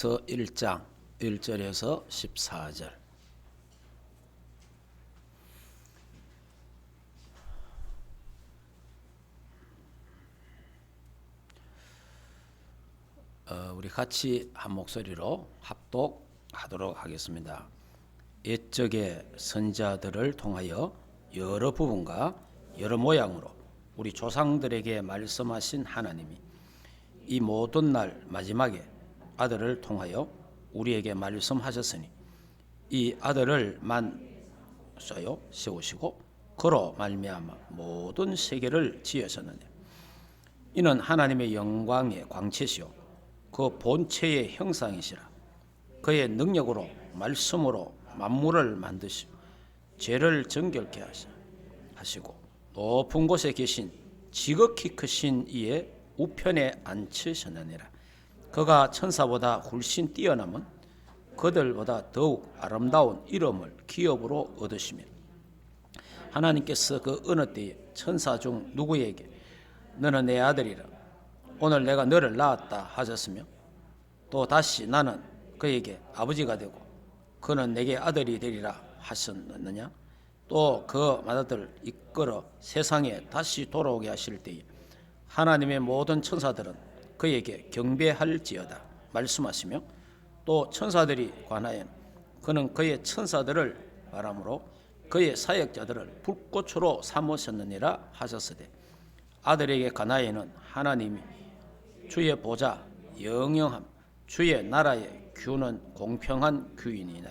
1장 1절에서 14절. 우리 같이 한 목소리로 합독하도록 하겠습니다. 옛적의 선지자들을 통하여 여러 부분과 여러 모양으로 우리 조상들에게 말씀하신 하나님이 이 모든 날 마지막에 아들을 통하여 우리에게 말씀하셨으니 이 아들을 만써요 세우시고 그로 말미암아 모든 세계를 지으셨느냐. 이는 하나님의 영광의 광채시요 그 본체의 형상이시라. 그의 능력으로 말씀으로 만물을 만드시고 죄를 정결케 하시고 높은 곳에 계신 지극히 크신 이의 우편에 앉히셨느니라. 그가 천사보다 훨씬 뛰어남은 그들보다 더욱 아름다운 이름을 기업으로 얻으시며 하나님께서 그 어느 때에 천사 중 누구에게 너는 내 아들이라 오늘 내가 너를 낳았다 하셨으며 또 다시 나는 그에게 아버지가 되고 그는 내게 아들이 되리라 하셨느냐. 또 그 맏아들 이끌어 세상에 다시 돌아오게 하실 때에 하나님의 모든 천사들은 그에게 경배할지어다 말씀하시며 또 천사들이 관하여 그는 그의 천사들을 바람으로 그의 사역자들을 불꽃으로 삼으셨느니라 하셨으되 아들에게 관하여는 하나님이 주의 보좌 영영함 주의 나라의 규는 공평한 규이니이다.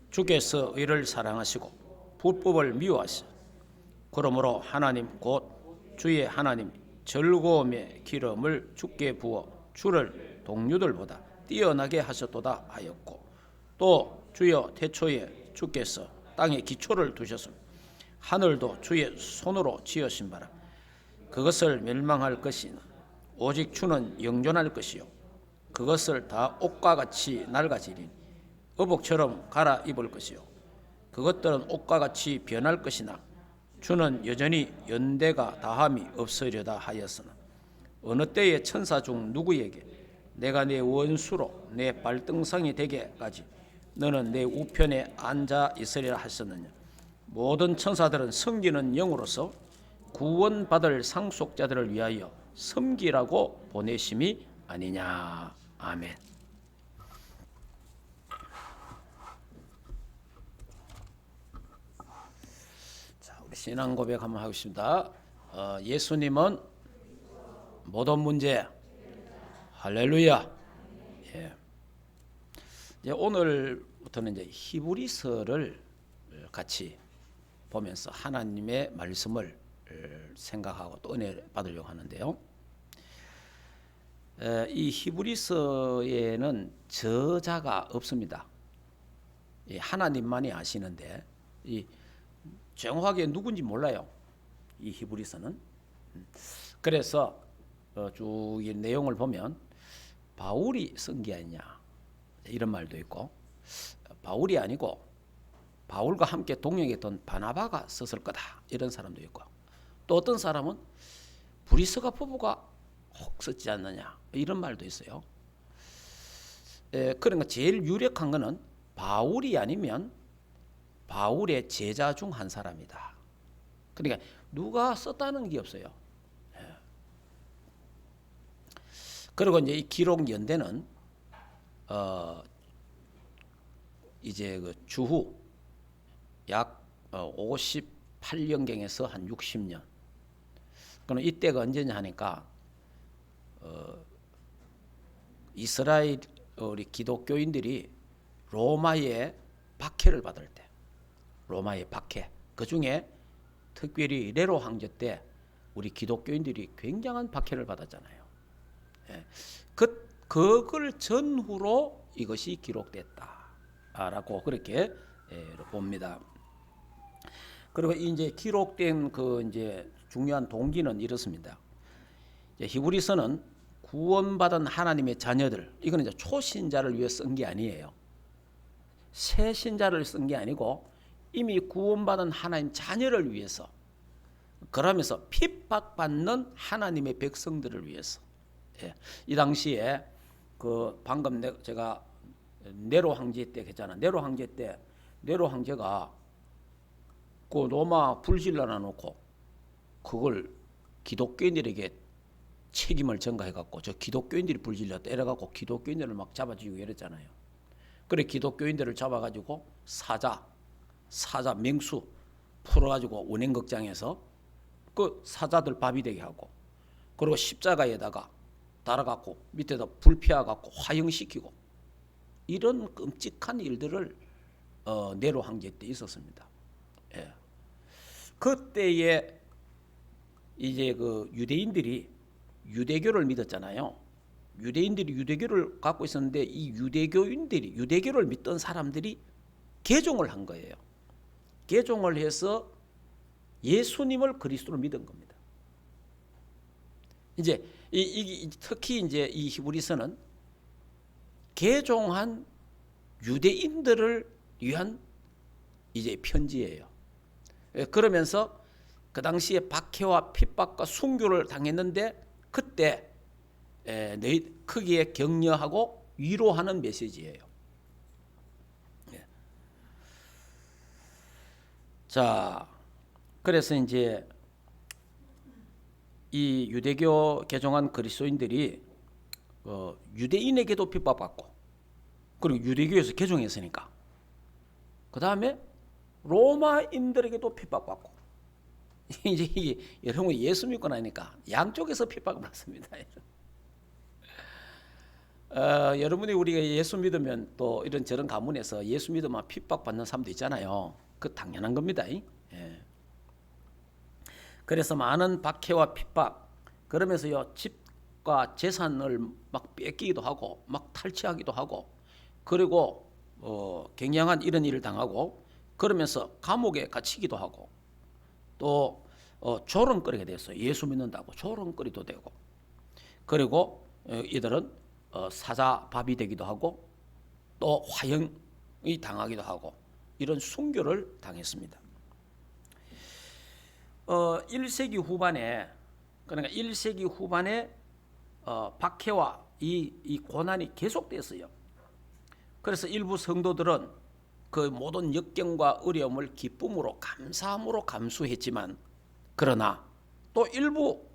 주께서 의를 사랑하시고 불법을 미워하시오. 그러므로 하나님 곧 주의 하나님 즐거움의 기름을 주께 부어 주를 동류들보다 뛰어나게 하셨도다 하였고 또 주여 태초에 주께서 땅에 기초를 두셨으며 하늘도 주의 손으로 지으신 바라 그것을 멸망할 것이나 오직 주는 영존할 것이요 그것을 다 옷과 같이 낡아지리니 의복처럼 갈아입을 것이요 그것들은 옷과 같이 변할 것이나 주는 여전히 연대가 다함이 없으려다 하였으나 어느 때에 천사 중 누구에게 내가 내 원수로 내 발등상이 되게까지 너는 내 우편에 앉아 있으리라 하셨느냐. 모든 천사들은 섬기는 영으로서 구원받을 상속자들을 위하여 섬기라고 보내심이 아니냐. 아멘. 신앙 고백 한번 하겠습니다. 예수님은 모든 문제. 할렐루야. 예. 이제 오늘부터는 이제 히브리서를 같이 보면서 하나님의 말씀을 생각하고 또 은혜 받으려고 하는데요. 이 히브리서에는 저자가 없습니다. 하나님만이 아시는데 이 정확하게 누군지 몰라요. 이 히브리서는. 그래서 쭉 이 내용을 보면 바울이 쓴 게 아니냐 이런 말도 있고 바울이 아니고 바울과 함께 동행했던 바나바가 썼을 거다 이런 사람도 있고 또 어떤 사람은 브리스가 부부가 혹 썼지 않느냐 이런 말도 있어요. 그러니까 제일 유력한 거는 바울이 아니면 바울의 제자 중 한 사람이다. 그러니까 누가 썼다는 게 없어요. 그리고 이제 이 기록 연대는 이제 그 주후 약 58년경에서 한 60년. 그럼 이때가 언제냐 하니까 이스라엘 우리 기독교인들이 로마의 박해를 받을 때. 로마의 박해. 그 중에 특별히 네로 황제 때 우리 기독교인들이 굉장한 박해를 받았잖아요. 예. 그걸 전후로 이것이 기록됐다라고 그렇게 봅니다. 그리고 이제 기록된 그 이제 중요한 동기는 이렇습니다. 히브리서는 구원받은 하나님의 자녀들, 이거는 이제 초신자를 위해 쓴 게 아니에요. 새 신자를 쓴 게 아니고 이미 구원받은 하나님 자녀를 위해서 그러면서 핍박받는 하나님의 백성들을 위해서 이 당시에 그 방금 제가 네로 황제 때 했잖아. 네로 황제 때 네로 황제가 그 로마 불질러놔 놓고 그걸 기독교인들에게 책임을 전가해 갖고 저 기독교인들이 불질렀다 이래 갖고 기독교인들을 막 잡아주고 이랬잖아요. 그래 기독교인들을 잡아가지고 사자 맹수 풀어가지고 운행극장에서 그 사자들 밥이 되게 하고 그리고 십자가에다가 달아갖고 밑에다 불 피워갖고 화형시키고 이런 끔찍한 일들을 네로 황제 때 있었습니다. 예. 그때에 이제 그 유대인들이 유대교를 믿었잖아요. 유대인들이 유대교를 갖고 있었는데 이 유대교인들이 유대교를 믿던 사람들이 개종을 한 거예요. 개종을 해서 예수님을 그리스도로 믿은 겁니다. 이제 특히 이제 이 히브리서는 개종한 유대인들을 위한 이제 편지예요. 그러면서 그 당시에 박해와 핍박과 순교를 당했는데 그때 너희 크기에 격려하고 위로하는 메시지예요. 자, 그래서 이제 이 유대교 개종한 그리스도인들이 유대인에게도 핍박받고 그리고 유대교에서 개종했으니까 그 다음에 로마인들에게도 핍박받고 이제 이게 여러분 예수 믿고 나니까 양쪽에서 핍박을 받습니다. 여러분이 우리가 예수 믿으면 또 이런 저런 가문에서 예수 믿으면 핍박받는 사람도 있잖아요. 그 당연한 겁니다. 예. 그래서 많은 박해와 핍박 그러면서요 집과 재산을 막 뺏기기도 하고 막 탈취하기도 하고 그리고 굉장한 이런 일을 당하고 그러면서 감옥에 갇히기도 하고 또 조롱거리게 됐어요. 예수 믿는다고 조롱거리도 되고 그리고 이들은 사자밥이 되기도 하고 또 화형이 당하기도 하고 이런 순교를 당했습니다. 1세기 후반에 그러니까 1세기 후반에 박해와 이 고난이 계속됐어요. 그래서 일부 성도들은 그 모든 역경과 어려움을 기쁨으로 감사함으로 감수했지만 그러나 또 일부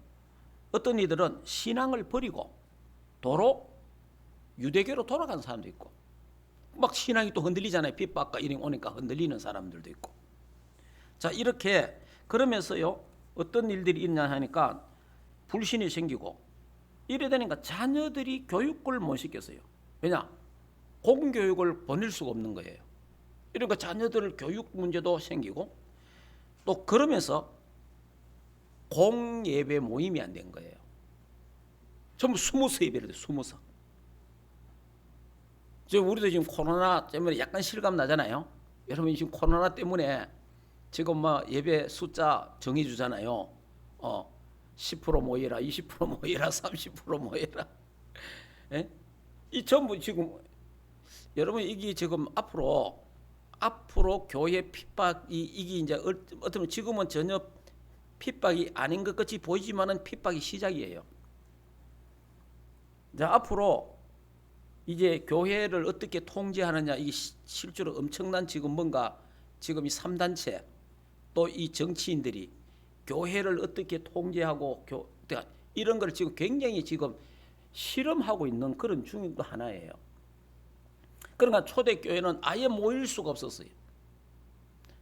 어떤 이들은 신앙을 버리고 도로 유대교로 돌아간 사람도 있고 막 신앙이 또 흔들리잖아요. 핍박과 일이 오니까 흔들리는 사람들도 있고 자 이렇게 그러면서요 어떤 일들이 있냐 하니까 불신이 생기고 이래 되니까 자녀들이 교육을 못 시켰어요. 왜냐? 공교육을 보낼 수가 없는 거예요. 이러니까 자녀들 교육 문제도 생기고 또 그러면서 공예배 모임이 안 된 거예요. 전부 숨어서 예배를 해요. 숨어서. 우리도 지금 코로나 때문에 약간 실감 나잖아요. 여러분 지금 코로나 때문에 지금 뭐 예배 숫자 정해 주잖아요. 10% 모이라, 20% 모이라, 30% 모이라. 예? 이 전부 지금 여러분 이게 지금 앞으로 교회 핍박이 이게 이제 어쩌면 지금은 전혀 핍박이 아닌 것 같이 보이지만은 핍박이 시작이에요. 자, 앞으로 이제 교회를 어떻게 통제하느냐 이게 실제로 엄청난 지금 뭔가 지금 이 3단체 또 이 정치인들이 교회를 어떻게 통제하고 이런 걸 지금 굉장히 지금 실험하고 있는 그런 중도 하나예요. 그러니까 초대교회는 아예 모일 수가 없었어요.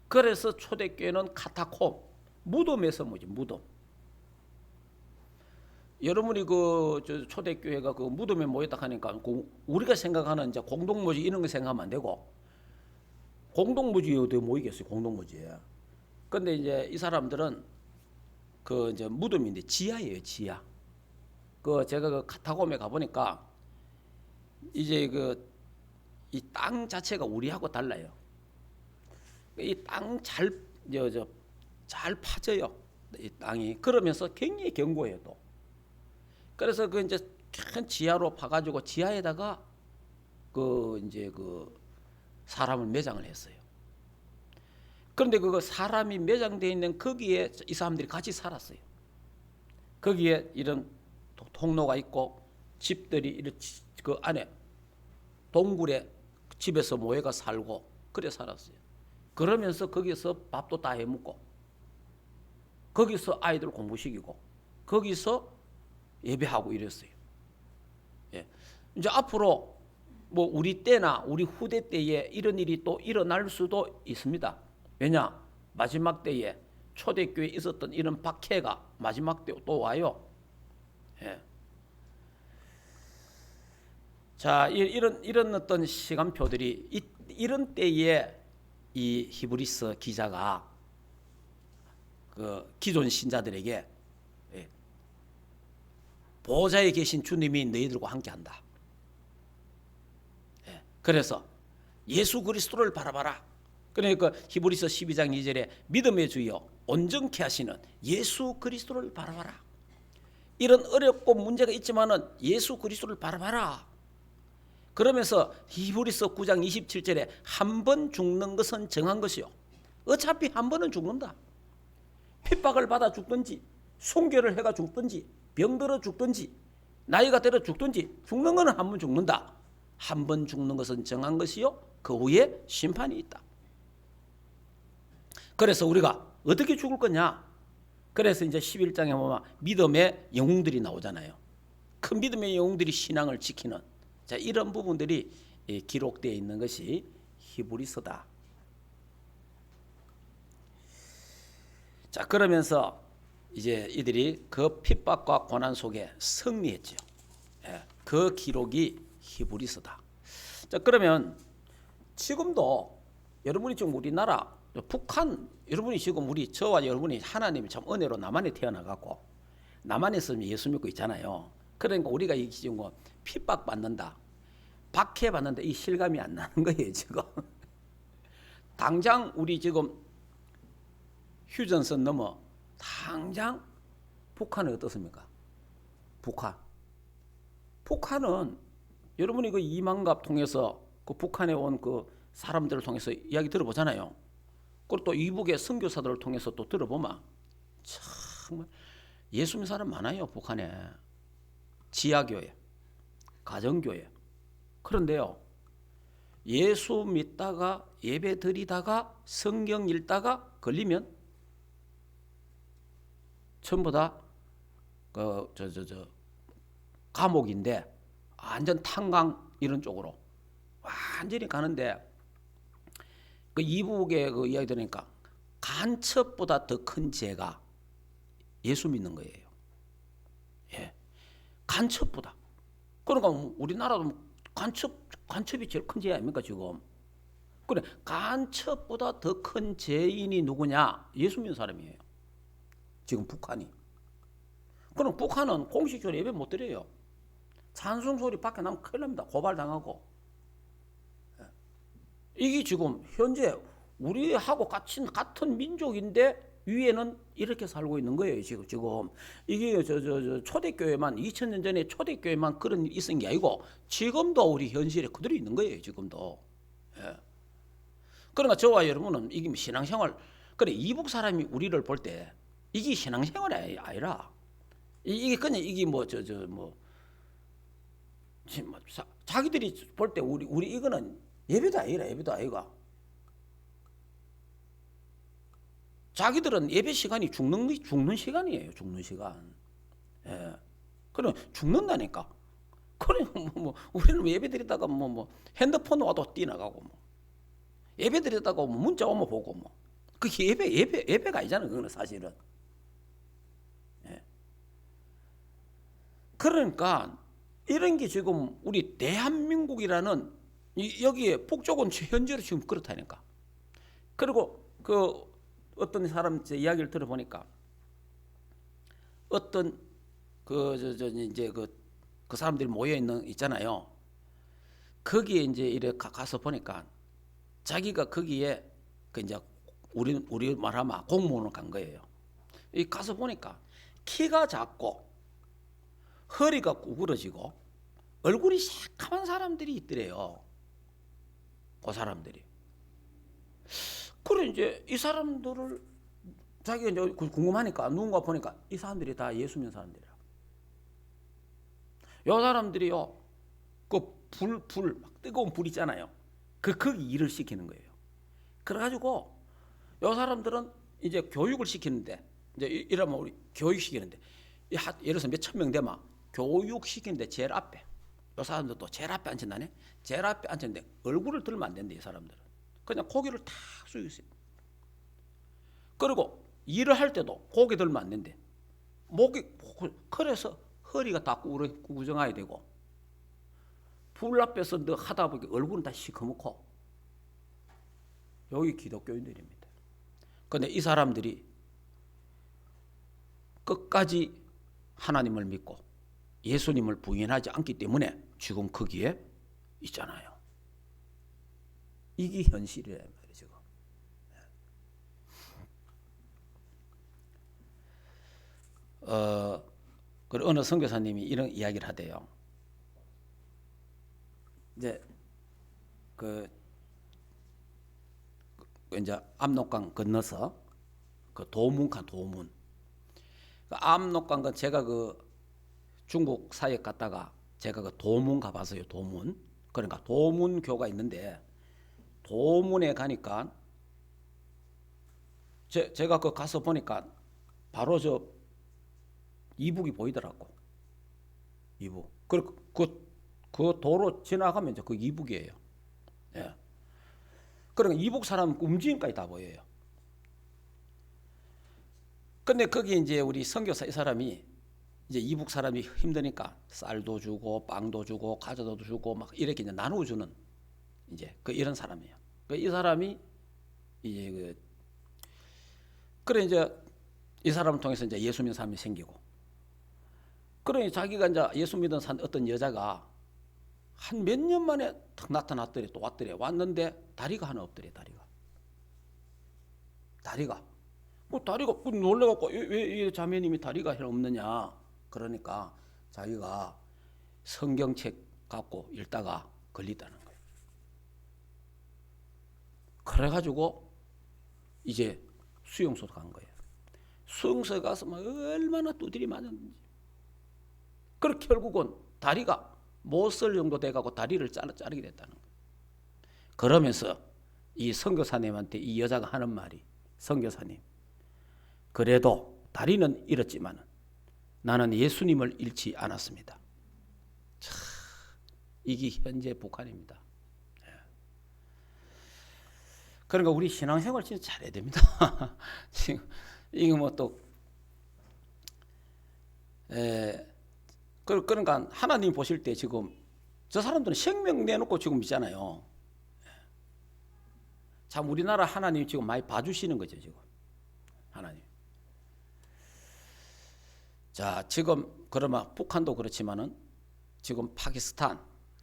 그래서 초대교회는 카타콤, 무덤에서 모지 무덤. 여러분이 그 초대교회가 그 무덤에 모였다 하니까 우리가 생각하는 이제 공동묘지 이런 거 생각하면 안 되고 공동묘지에 어디 모이겠어요? 공동묘지에. 근데 이제 이 사람들은 그 이제 무덤인데 지하예요, 지하. 그 제가 그 카타콤에 가 보니까 이제 그 이 땅 자체가 우리하고 달라요. 이 땅 잘 파져요. 이 땅이 그러면서 굉장히 견고해요 또. 그래서 그 이제 큰 지하로 파가지고 지하에다가 그 이제 그 사람을 매장을 했어요. 그런데 그거 사람이 매장되어 있는 거기에 이 사람들이 같이 살았어요. 거기에 이런 통로가 있고 집들이 이렇게 그 안에 동굴에 집에서 모여가 살고 그래 살았어요. 그러면서 거기서 밥도 다 해먹고 거기서 아이들 공부시키고 거기서 예배하고 이랬어요. 예. 이제 앞으로 뭐 우리 때나 우리 후대 때에 이런 일이 또 일어날 수도 있습니다. 왜냐? 마지막 때에 초대교회에 있었던 이런 박해가 마지막 때 또 와요. 예. 자, 이런 어떤 시간표들이 이런 때에 이 히브리서 기자가 그 기존 신자들에게 보좌에 계신 주님이 너희들과 함께한다. 그래서 예수 그리스도를 바라봐라. 그러니까 히브리서 12장 2절에 믿음의 주여 온전케 하시는 예수 그리스도를 바라봐라. 이런 어렵고 문제가 있지만은 예수 그리스도를 바라봐라. 그러면서 히브리서 9장 27절에 한 번 죽는 것은 정한 것이요. 어차피 한 번은 죽는다. 핍박을 받아 죽든지 순교를 해가 죽든지 병들어 죽든지 나이가 들어 죽든지 죽는 것은 한 번 죽는다. 한 번 죽는 것은 정한 것이요. 그 후에 심판이 있다. 그래서 우리가 어떻게 죽을 거냐? 그래서 이제 11장에 보면 믿음의 영웅들이 나오잖아요. 그 믿음의 영웅들이 신앙을 지키는 자, 이런 부분들이 기록되어 있는 것이 히브리서다. 자, 그러면서 이제 이들이 그 핍박과 고난 속에 승리했죠. 그 기록이 히브리서다. 자, 그러면 지금도 여러분이 지금 우리나라 북한 여러분이 지금 저와 여러분이 하나님이 참 은혜로 남한에 태어나갖고 남한에서 예수 믿고 있잖아요. 그러니까 우리가 지금 핍박 받는다, 박해 받는다 이 실감이 안 나는 거예요 지금. 당장 우리 지금 휴전선 넘어 당장 북한은 어떻습니까? 북한은 여러분이 그 이만갑 통해서 그 북한에 온 그 사람들을 통해서 이야기 들어보잖아요. 그리고 또 이북의 선교사들을 통해서 또 들어보면 정말 예수 믿는 사람 많아요. 북한에 지하교회, 가정교회. 그런데요, 예수 믿다가 예배 드리다가 성경 읽다가 걸리면 전부 다 감옥인데 완전 탄광 이런 쪽으로 완전히 가는데 그 이북의 그 이야기 들으니까 간첩보다 더 큰 죄가 예수 믿는 거예요. 예, 간첩보다. 그러니까 우리나라도 간첩이 제일 큰 죄 아닙니까 지금? 그래, 간첩보다 더 큰 죄인이 누구냐? 예수 믿는 사람이에요. 지금 북한이. 그럼 북한은 공식적으로 예배 못 드려요. 찬송 소리 밖에 나면 큰일 납니다. 고발당하고. 이게 지금 현재 우리하고 같은 민족인데 위에는 이렇게 살고 있는 거예요. 지금 이게 초대교회만 2000년 전에 초대교회만 그런 일이 있은 게 아니고 지금도 우리 현실에 그대로 있는 거예요. 지금도. 예. 그러니까 저와 여러분은 이게 신앙생활 그래 이북 사람이 우리를 볼 때 이게 신앙생활이 아니라 이게 그냥 이게 자기들이 볼 때 우리 이거는 예배도 아니라 예배도 아니가. 자기들은 예배 시간이 죽는 시간이에요. 죽는 시간. 예. 그럼 죽는다니까. 그래 우리는 예배 드리다가 핸드폰 와도 뛰나가고 예배 드리다가 문자 오면 보고 그게 예배가 아니잖아요. 그거는 사실은. 예. 그러니까 이런 게 지금 우리 대한민국이라는 여기에 북쪽은 현재로 지금 그렇다니까. 그리고 그 어떤 사람 이야기를 들어보니까 어떤 이제 그 사람들이 모여 있잖아요. 거기에 이제 이렇게 가서 보니까 자기가 거기에 그 이제 우리 말하면 공무원을 간 거예요. 이 가서 보니까 키가 작고 허리가 구부러지고 얼굴이 새카만 사람들이 있더래요. 그 사람들이. 그래 이제 이 사람들을 자기가 이제 궁금하니까 누군가 보니까 이 사람들이 다 예수 믿는 사람들이야. 이 사람들이요 막 뜨거운 불 있잖아요. 그 일을 시키는 거예요. 그래가지고 요 사람들은 이제 교육을 시키는데, 이제 이러면 우리 교육 시키는데, 예를 들어서 몇천 명 되면 교육 시키는데 제일 앞에, 요 사람들도 제일 앞에 앉힌다네. 제일 앞에 앉혔는데 얼굴을 들면 안 된대. 이 사람들은 그냥 고개를 탁 숙이고 있어요. 그리고 일을 할 때도 고개 들면 안 된대. 그래서 허리가 다 구부정해야 되고, 불 앞에서 너 하다 보니까 얼굴은 다 시커멓고. 여기 기독교인들입니다. 그런데 이 사람들이 끝까지 하나님을 믿고 예수님을 부인하지 않기 때문에 지금 거기에 있잖아요. 이게 현실이란 말이에요. 지금. 그리고 어느 선교사님이 이런 이야기를 하대요. 이제 이제 압록강 건너서 그 도문가 도문. 그 압록강은 제가 그 중국 사역 갔다가 제가 그 도문 가봤어요. 도문. 그러니까 도문교가 있는데, 도문에 가니까 제가 그 가서 보니까 바로 저 이북이 보이더라고. 이북. 그 도로 지나가면 이제 그 이북이에요. 예. 그러니까 이북 사람 움직임까지 다 보여요. 근데 거기 이제 우리 선교사 이 사람이 이제 이북 사람이 힘드니까 쌀도 주고 빵도 주고 과자도 주고 막 이렇게 이제 나누어 주는 이제 이런 사람이에요. 이 사람이 이제 그래 이제 이 사람을 통해서 이제 예수 믿는 사람이 생기고, 그러니 자기가 이제 예수 믿은 어떤 여자가 한 몇 년 만에 탁 나타났더래. 또 왔더래. 왔는데 다리가 하나 없더래. 다리가 놀래갖고 왜 자매님이 다리가 하나 없느냐. 그러니까 자기가 성경책 갖고 읽다가 걸리다는 거예요. 그래가지고 이제 수용소 간 거예요. 수용소에 가서 막 얼마나 두드리 맞았는지. 그렇게 결국은 다리가 못 쓸 정도 돼가고 다리를 자르게 됐다는 거예요. 그러면서 이 선교사님한테 이 여자가 하는 말이, 선교사님, 그래도 다리는 잃었지만 나는 예수님을 잃지 않았습니다. 참, 이게 현재 북한입니다. 그러니까 우리 신앙생활 진짜 잘해야 됩니다. 지금 이게 뭐 또 그러니까 하나님 보실 때 지금 저 사람들은 생명 내놓고 지금 있잖아요. 참 우리나라 하나님 지금 많이 봐주시는 거죠. 지금 하나님. 자, 지금 그러면 북한도 그렇지만은 지금 파키스탄,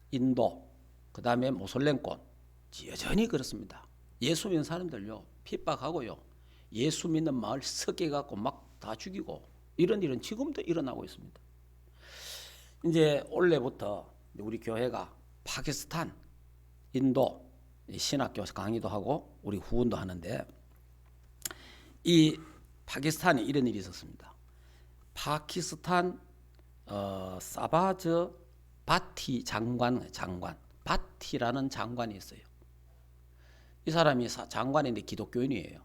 인도, 그 다음에 모슬렘권 여전히 그렇습니다. 예수 믿는 사람들요 핍박하고요, 예수 믿는 마을 섞여갖고 막 다 죽이고, 이런 일은 지금도 일어나고 있습니다. 이제 올해부터 우리 교회가 파키스탄, 인도 신학교 강의도 하고 우리 후원도 하는데, 이 파키스탄에 이런 일이 있었습니다. 파키스탄 사바즈 바티 장관 바티라는 장관이 있어요. 이 사람이 장관인데 기독교인이에요.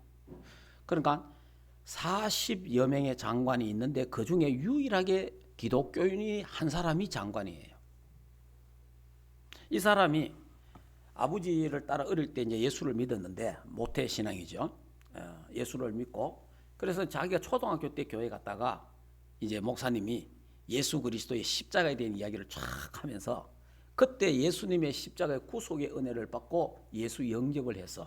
그러니까 40여 명의 장관이 있는데 그 중에 유일하게 기독교인이 한 사람이 장관이에요. 이 사람이 아버지를 따라 어릴 때 이제 예수를 믿었는데 모태 신앙이죠. 예수를 믿고, 그래서 자기가 초등학교 때 교회 갔다가 이제 목사님이 예수 그리스도의 십자가에 대한 이야기를 쫙 하면서 그때 예수님의 십자가의 구속의 은혜를 받고 예수 영접을 해서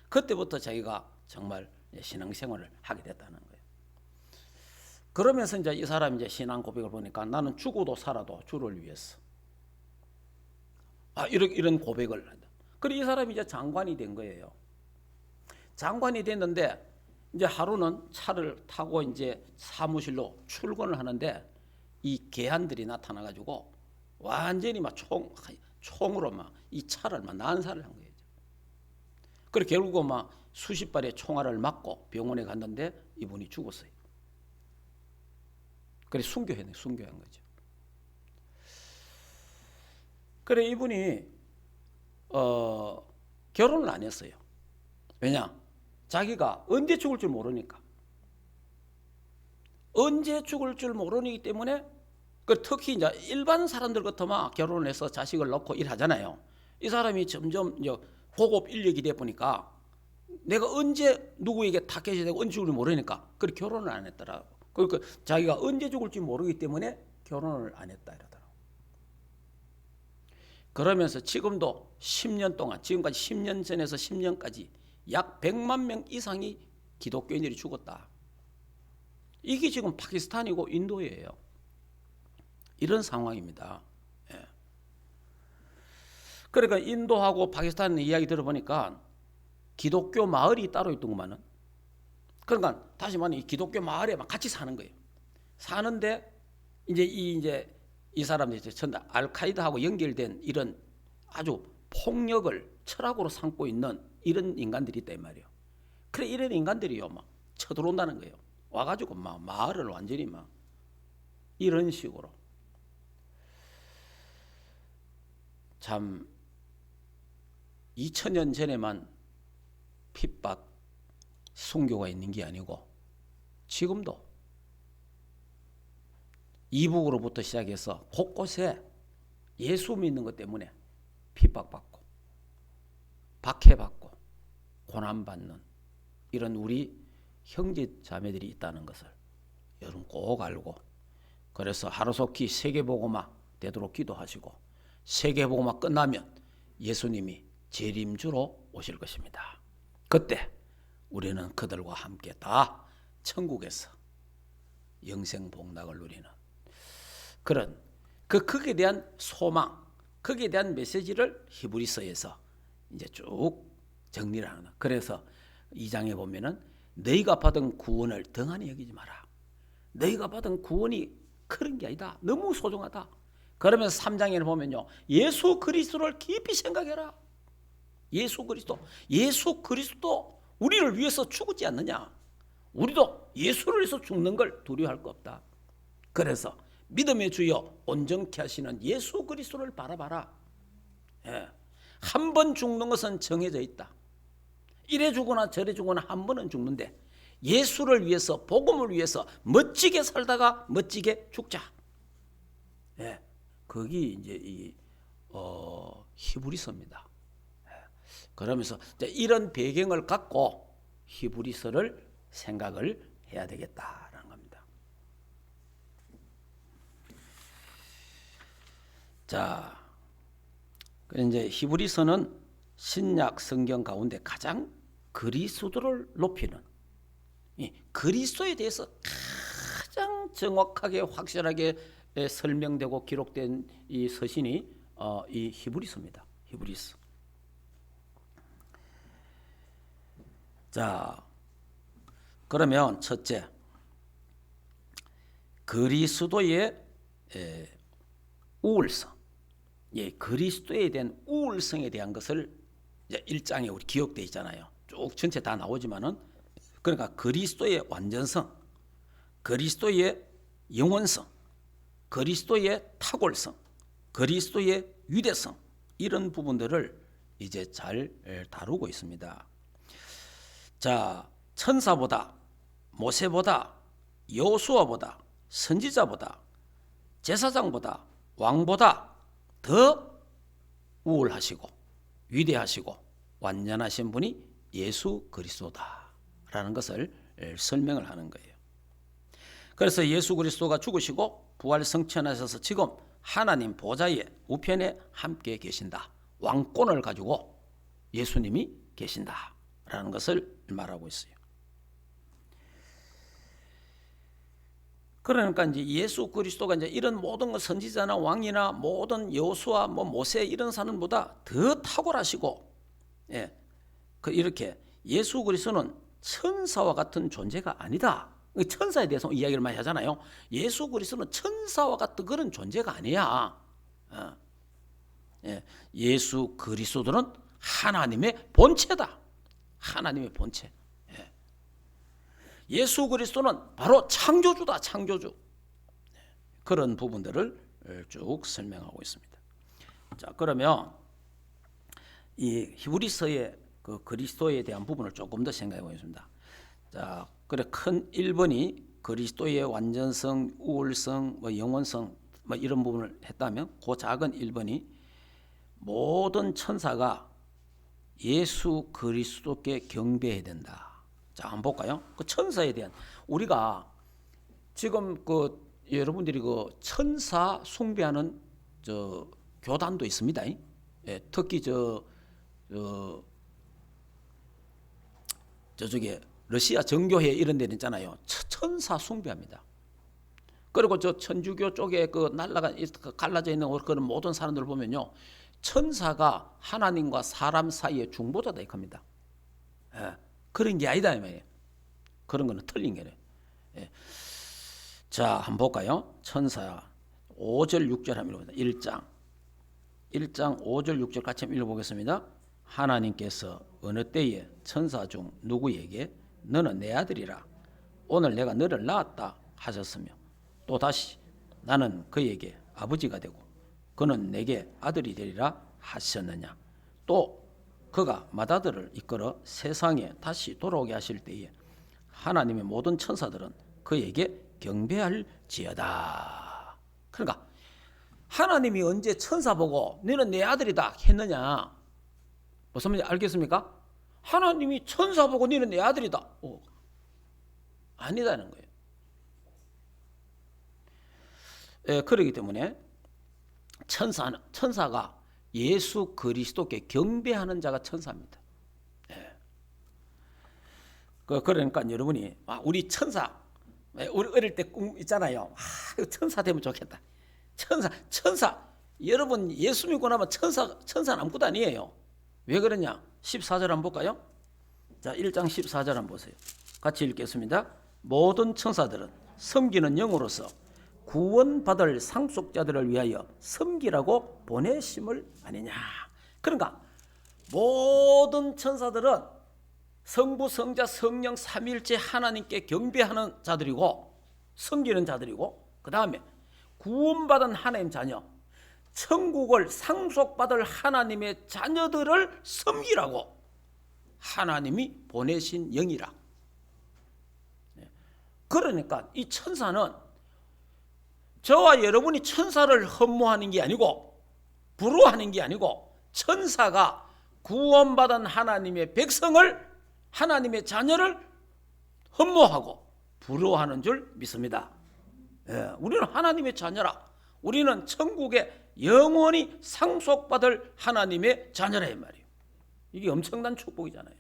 그때부터 자기가 정말 신앙생활을 하게 됐다는 거예요. 그러면서 이제 이 사람이 이제 신앙 고백을 보니까 나는 죽어도 살아도 주를 위해서, 이런 고백을 한다. 그리고 이 사람이 이제 장관이 된 거예요. 장관이 됐는데 이제 하루는 차를 타고 이제 사무실로 출근을 하는데 이 개한들이 나타나가지고 완전히 막 총으로 막 이 차를 막 난사를 한 거예요. 그래 결국은 막 수십 발의 총알을 맞고 병원에 갔는데 이분이 죽었어요. 그래 순교한 거죠. 그래 이분이 결혼을 안 했어요. 왜냐? 자기가 언제 죽을 줄 모르니까. 언제 죽을 줄 모르기 때문에 특히 이제 일반 사람들 같으면 결혼을 해서 자식을 낳고 일하잖아요. 이 사람이 점점 이제 고급 인력이 돼 보니까 내가 언제 누구에게 타겟이 되고 언제 죽을지 모르니까 그래 결혼을 안 했더라고. 그러니까 자기가 언제 죽을지 모르기 때문에 결혼을 안 했다 이러더라고. 그러면서 지금도 10년 동안 지금까지 10년 전에서 10년까지 약 100만 명 이상이 기독교인들이 죽었다. 이게 지금 파키스탄이고 인도예요. 이런 상황입니다. 예. 그러니까 인도하고 파키스탄 이야기 들어보니까 기독교 마을이 따로 있더구만은. 그러니까 다시 말하면 이 기독교 마을에 같이 사는 거예요. 사는데 이제 이 사람들이 전부 알카이다하고 연결된 이런 아주 폭력을 철학으로 삼고 있는 이런 인간들이 있다 이 말이에요. 그래 이런 인간들이요 막 쳐들어온다는 거예요. 와가지고 막 마을을 완전히 막 이런 식으로 참 2000년 전에만 핍박 순교가 있는 게 아니고 지금도 이북으로부터 시작해서 곳곳에 예수 믿는 것 때문에 핍박받고 박해받고 고난받는 이런 우리 형제 자매들이 있다는 것을 여러분 꼭 알고 그래서 하루속히 세계복음화 되도록 기도하시고 세계복음화 끝나면 예수님이 재림주로 오실 것입니다. 그때 우리는 그들과 함께 다 천국에서 영생복락을 누리는 그런 거기에 대한 소망, 거기에 대한 메시지를 히브리서에서 이제 쭉 정리를 하는. 그래서 2장에 보면은 너희가 받은 구원을 등한히 여기지 마라. 너희가 받은 구원이 그런 게 아니다. 너무 소중하다. 그러면서 3장에 보면요. 예수 그리스도를 깊이 생각해라. 예수 그리스도 우리를 위해서 죽었지 않느냐. 우리도 예수를 위해서 죽는 걸 두려워할 거 없다. 그래서 믿음의 주여 온전케 하시는 예수 그리스도를 바라봐라. 예. 한 번 죽는 것은 정해져 있다. 이래 죽거나 저래 죽거나 한 번은 죽는데 예수를 위해서 복음을 위해서 멋지게 살다가 멋지게 죽자. 예. 거기 이제 이 히브리서입니다. 예. 그러면서 이런 배경을 갖고 히브리서를 생각을 해야 되겠다라는 겁니다. 자, 이제 히브리서는 신약 성경 가운데 가장 그리스도를 높이는 그리스도에 대해서 가장 정확하게 확실하게 설명되고 기록된 이 서신이 이 히브리서입니다. 히브리서. 자, 그러면 첫째, 그리스도의 우월성, 그리스도에 대한 우월성에 대한 것을 1장에 우리 기억되어 있잖아요. 쭉 전체 다 나오지만은 그러니까 그리스도의 완전성, 그리스도의 영원성, 그리스도의 탁월성, 그리스도의 위대성 이런 부분들을 이제 잘 다루고 있습니다. 자, 천사보다 모세보다 여호수아보다 선지자보다 제사장보다 왕보다 더 우월하시고 위대하시고 완전하신 분이 예수 그리스도다라는 것을 설명을 하는 거예요. 그래서 예수 그리스도가 죽으시고 부활 성천하셔서 지금 하나님 보좌의 우편에 함께 계신다. 왕권을 가지고 예수님이 계신다라는 것을 말하고 있어요. 그러니까 이제 예수 그리스도가 이제 이런 모든 선지자나 왕이나 모든 여호수아 모세 이런 사람보다 더 탁월하시고, 이렇게 예수 그리스도는 천사와 같은 존재가 아니다. 천사에 대해서 이야기를 많이 하잖아요. 예수 그리스도는 천사와 같은 그런 존재가 아니야. 예수 그리스도는 하나님의 본체다. 하나님의 본체. 예수 그리스도는 바로 창조주다. 창조주. 그런 부분들을 쭉 설명하고 있습니다. 자, 그러면 이 히브리서의 그 그리스도에 대한 부분을 조금 더 생각해 보겠습니다. 자, 그래 큰 1번이 그리스도의 완전성, 우월성, 뭐 영원성 뭐 이런 부분을 했다면 그 작은 1번이 모든 천사가 예수 그리스도께 경배해야 된다. 자, 한번 볼까요? 그 천사에 대한 우리가 지금 그 여러분들이 그 천사 숭배하는 저 교단도 있습니다. 예, 특히 저쪽에 러시아 정교회 이런 데는 있잖아요. 천사 숭배합니다. 그리고 저 천주교 쪽에 그 날라가 갈라져 있는 그런 모든 사람들 보면요, 천사가 하나님과 사람 사이의 중보자다 이겁니다. 예, 그런 게 아니다 이 말이에요. 그런 거는 틀린 게래. 예. 자, 한번 볼까요? 천사 5절 6절 한번 읽어봅니다. 1장 5절 6절 같이 한번 읽어보겠습니다. 하나님께서 어느 때에 천사 중 누구에게 너는 내 아들이라 오늘 내가 너를 낳았다 하셨으며 또 다시 나는 그에게 아버지가 되고 그는 내게 아들이 되리라 하셨느냐. 또 그가 맏아들을 이끌어 세상에 다시 돌아오게 하실 때에 하나님의 모든 천사들은 그에게 경배할지어다. 그러니까 하나님이 언제 천사 보고 너는 내 아들이다 했느냐. 무슨 말인지 알겠습니까? 하나님이 천사 보고 너는 내 아들이다. 아니다는 거예요. 예, 그렇기 때문에 천사가 예수 그리스도께 경배하는 자가 천사입니다. 예. 그러니까 여러분이 우리 천사, 우리 어릴 때 꿈 있잖아요. 천사 되면 좋겠다. 천사. 여러분 예수 믿고 나면 천사는 아무것도 아니에요. 왜 그러냐? 14절 한번 볼까요? 자, 1장 14절 한번 보세요. 같이 읽겠습니다. 모든 천사들은 섬기는 영으로서 구원받을 상속자들을 위하여 섬기라고 보내심을 아니냐. 그러니까 모든 천사들은 성부, 성자, 성령 삼위일체 하나님께 경배하는 자들이고 섬기는 자들이고, 그 다음에 구원받은 하나님 자녀, 천국을 상속받을 하나님의 자녀들을 섬기라고 하나님이 보내신 영이라. 그러니까 이 천사는 저와 여러분이 천사를 흠모하는 게 아니고 부러워하는 게 아니고 천사가 구원받은 하나님의 백성을, 하나님의 자녀를 흠모하고 부러워하는 줄 믿습니다. 우리는 하나님의 자녀라. 우리는 천국에 영원히 상속받을 하나님의 자녀라 이 말이에요. 이게 엄청난 축복이잖아요.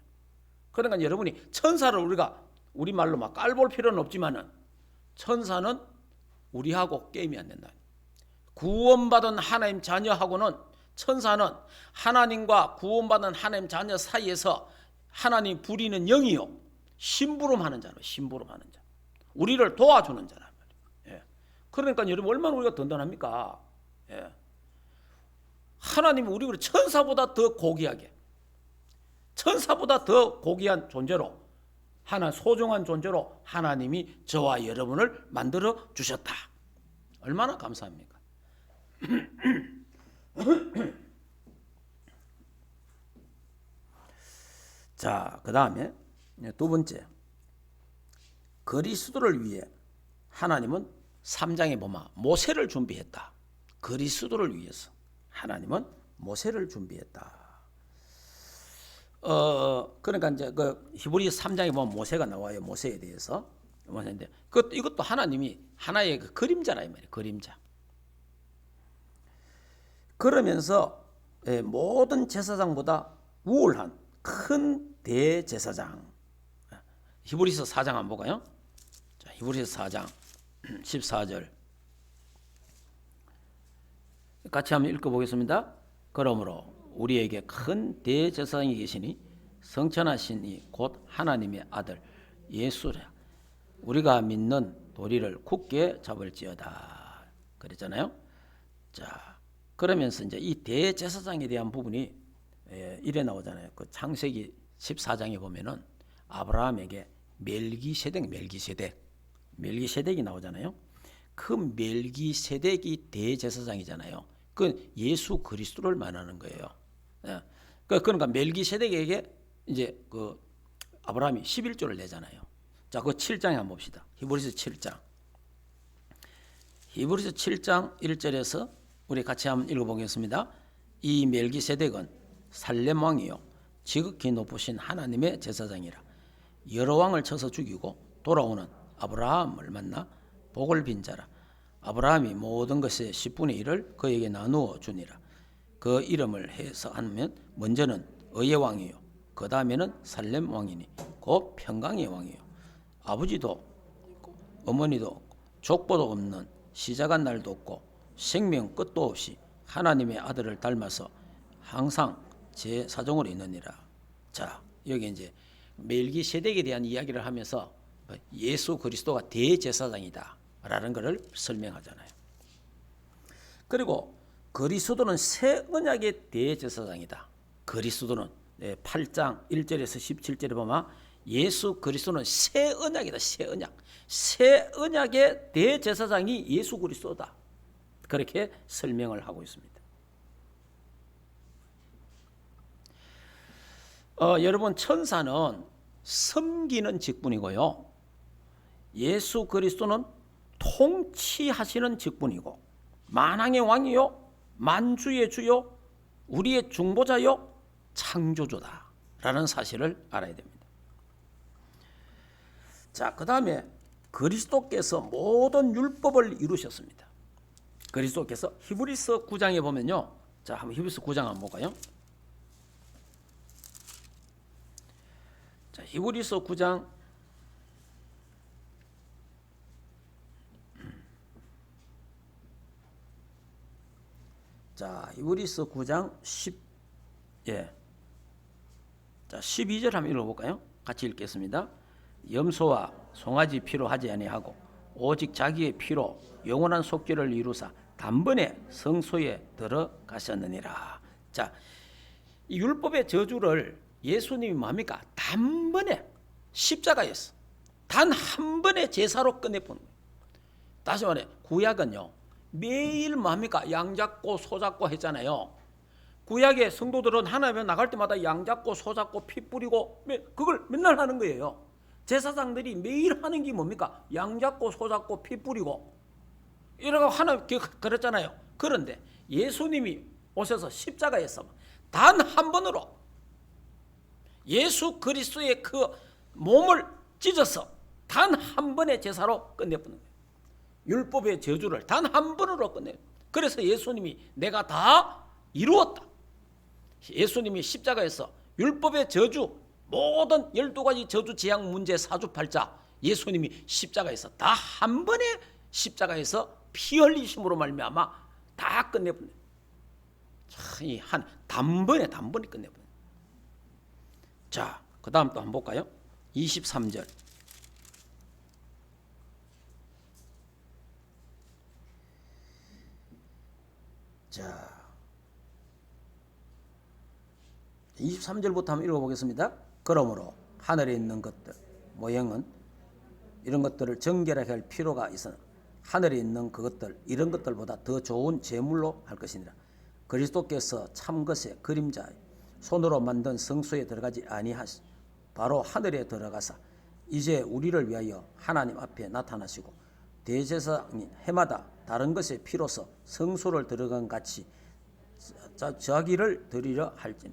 그러니까 여러분이 천사를 우리가 우리말로 막 깔볼 필요는 없지만은 천사는 우리하고 게임이 안 된다. 구원받은 하나님 자녀하고는 천사는 하나님과 구원받은 하나님 자녀 사이에서 하나님 부리는 영이요, 심부름하는 자로, 심부름하는 자, 우리를 도와주는 자란 말이에요. 예. 그러니까 여러분 얼마나 우리가 든든합니까? 예. 하나님이 우리를 천사보다 더 고귀하게, 천사보다 더 고귀한 존재로, 하나 소중한 존재로 하나님이 저와 여러분을 만들어 주셨다. 얼마나 감사합니까? 자, 그 다음에 두 번째, 그리스도를 위해 하나님은 3장에 보면 모세를 준비했다. 그리스도를 위해서 하나님은 모세를 준비했다. 그러니까 이제 그 히브리 3장에 보면 모세가 나와요. 모세에 대해서. 모세인데 이것도 하나님이 하나의 그 그림자라 이 말이에요. 그림자. 그러면서 모든 제사장보다 우월한 큰 대제사장. 히브리서 4장 한번 볼까요? 자, 히브리서 4장 14절 같이 한번 읽어보겠습니다. 그러므로 우리에게 큰 대제사장이 계시니 성천하신 이 곧 하나님의 아들 예수라. 우리가 믿는 도리를 굳게 잡을지어다. 그랬잖아요. 자, 그러면서 이제 이 대제사장에 대한 부분이 이래 나오잖아요. 그 창세기 14장에 보면은 아브라함에게 멜기세덱이 나오잖아요. 그 멜기세덱이 대제사장이잖아요. 그 예수 그리스도를 말하는 거예요. 예. 그러니까 멜기세덱에게 이제 그 아브라함이 11조를 내잖아요. 자, 그 7장에 한번 봅시다. 히브리서 7장. 히브리서 7장 1절에서 우리 같이 한번 읽어보겠습니다. 이 멜기세덱은 살렘 왕이요 지극히 높으신 하나님의 제사장이라. 여러 왕을 쳐서 죽이고 돌아오는 아브라함을 만나 복을 빈 자라. 아브라함이 모든 것의 10분의 1을 그에게 나누어 주니라. 그 이름을 해석하면 먼저는 의의 왕이요 그 다음에는 살렘 왕이니 곧 평강의 왕이요 아버지도 어머니도 족보도 없는 시작한 날도 없고 생명 끝도 없이 하나님의 아들을 닮아서 항상 제 사정으로 있느니라. 자, 여기 이제 멜기세덱에 대한 이야기를 하면서 예수 그리스도가 대제사장이다 라는 것을 설명하잖아요. 그리고 그리스도는 새 언약의 대제사장이다. 그리스도는 8장 1절에서 17절에 보면 예수 그리스도는 새 언약이다. 새 언약. 새 언약의 대제사장이 예수 그리스도다. 그렇게 설명을 하고 있습니다. 여러분, 천사는 섬기는 직분이고요. 예수 그리스도는 통치하시는 직분이고 만왕의 왕이요 만주의 주요 우리의 중보자요 창조주다라는 사실을 알아야 됩니다. 자, 그 다음에 그리스도께서 모든 율법을 이루셨습니다. 그리스도께서 히브리서 9장에 보면요. 자, 한번 히브리서 9장 한번 볼까요? 자, 히브리서 9장 자, 히브리서 9장 12절 한번 읽어볼까요? 같이 읽겠습니다. 염소와 송아지 피로 하지 아니하고 오직 자기의 피로 영원한 속죄를 이루사 단번에 성소에 들어가셨느니라. 자, 이 율법의 저주를 예수님이 뭡니까? 단번에 십자가에서 단 한 번의 제사로 끝내본 거예요. 다시 말해 구약은요 매일 뭡니까? 양 잡고 소 잡고 했잖아요. 구약의 성도들은 하나님 나갈 때마다 양 잡고 소 잡고 피 뿌리고 그걸 맨날 하는 거예요. 제사장들이 매일 하는 게 뭡니까? 양 잡고 소 잡고 피 뿌리고 이러고 하나님 그랬잖아요. 그런데 예수님이 오셔서 십자가에서 단 한 번으로 예수 그리스도의 그 몸을 찢어서 단 한 번의 제사로 끝내버린 거예요. 율법의 저주를 단 한 번으로 끝내요. 그래서 예수님이 내가 다 이루었다. 예수님이 십자가에서 율법의 저주 모든 12가지 저주 재앙 문제 사주팔자 예수님이 십자가에서 다 한 번에 십자가에서 피 흘리심으로 말미암아 다 끝내버려요. 한 단번에 끝내버려요. 자, 그 다음 또 한번 볼까요? 23절. 자, 23절부터 한번 읽어보겠습니다. 그러므로 하늘에 있는 것들, 모형은 이런 것들을 정결하게 할 필요가 있으나 하늘에 있는 그것들, 이런 것들보다 더 좋은 제물로 할 것이니라. 그리스도께서 참것의 그림자 손으로 만든 성소에 들어가지 아니하시 바로 하늘에 들어가사 이제 우리를 위하여 하나님 앞에 나타나시고 대제사장인 해마다 다른 것의 피로서 성소를 들어간 같이 자기를 드리려 할진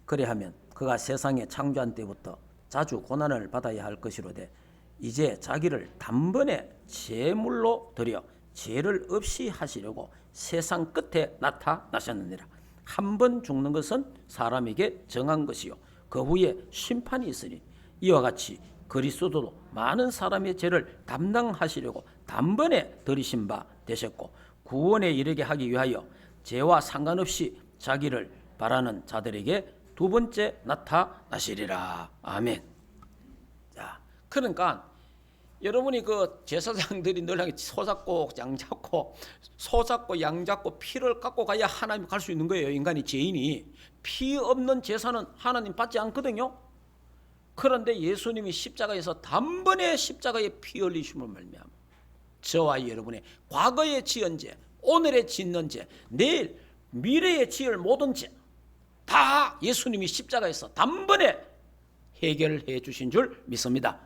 그래하면 그가 세상에 창조한 때부터 자주 고난을 받아야 할 것이로되 이제 자기를 단번에 제물로 드려 죄를 없이 하시려고 세상 끝에 나타나셨느니라. 한 번 죽는 것은 사람에게 정한 것이요 그 후에 심판이 있으니 이와 같이 그리스도도 많은 사람의 죄를 담당하시려고 단번에 들이신 바 되셨고 구원에 이르게 하기 위하여 죄와 상관없이 자기를 바라는 자들에게 두 번째 나타나시리라. 아멘. 자, 그러니까 여러분이 그 제사장들이 늘 소 잡고 양 잡고 소 잡고 양 잡고 피를 깎고 가야 하나님 갈 수 있는 거예요. 인간이 죄인이 피 없는 제사는 하나님 받지 않거든요. 그런데 예수님이 십자가에서 단번에 십자가에 피 흘리심을 말미암아 저와 여러분의 과거의 지은 죄 오늘에 짓는 죄, 내일 미래에 지을 모든 죄 다 예수님이 십자가에서 단번에 해결해 주신 줄 믿습니다.